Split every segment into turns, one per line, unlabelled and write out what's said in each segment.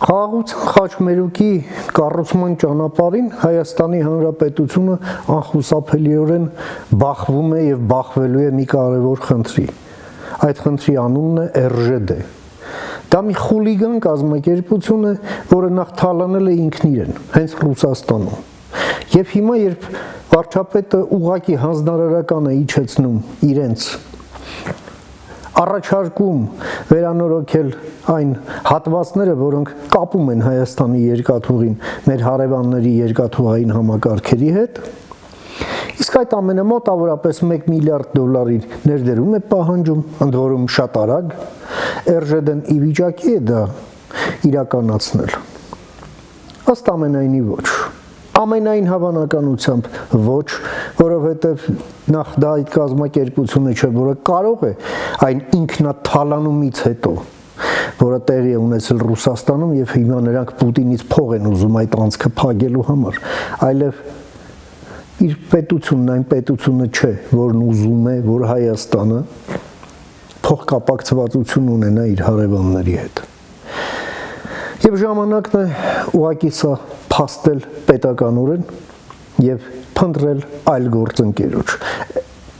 Խաղաղության խաչմերուկի կառուցման ճանապարհին Հայաստանի Հանրապետությունը անխուսափելիորեն բախվում է եւ բախվելու է մի կարևոր խնդրի։ Այդ խնդրի անունն է ՌԺԴ։ Դա մի խուլիգան կազմակերպություն է, որը նախ թալանել է ինքն իրեն, հենց Ռուսաստանում։ Եվ հիմա, երբ վարչապետը ուղղակի հանձնարարական է իջեցնում իրենց առաջարկում վերանորոգել այն հատվածները, որոնք կապում են Հայաստանի երկաթուղին մեր հարևանների երկաթուղային համակարգերի հետ, իսկ այդ ամենը մոտավորապես $1 միլիարդ ներդրում է պահանջում, ընդ որում շատ արագ, ՌԺԴ-ն ի վիճակի է դա իրականացնել։ Ըստ ամենայնի ոչ։ Ամենայն հավանականությամբ ոչ, որովհետև նախ դա այդ կազմակերպությունը չէ, որը կարող է այն ինքնաթալանումից հետո, որը տեղի է ունեցել Ռուսաստանում եւ հիմա նրանք Պուտինից փող են ուզում այդ անցքը փակելու համար, այլև իր պետությունն այն պետությունը չէ, որն ուզում է, որ Հայաստանը փոխկապակցվածություն ունենա իր հարևանների հետ։ Եվ ժամանակն է ուղղակի սա փաստել պետականորեն եւ փնտրել այլ գործընկերոջ։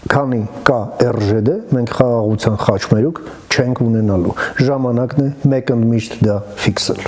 Քանի կա ՌԺԴ, մենք խաղաղության խաչմերուկ չենք ունենալու։ Ժամանակն է մեկընդմիշտ դա ֆիքսել։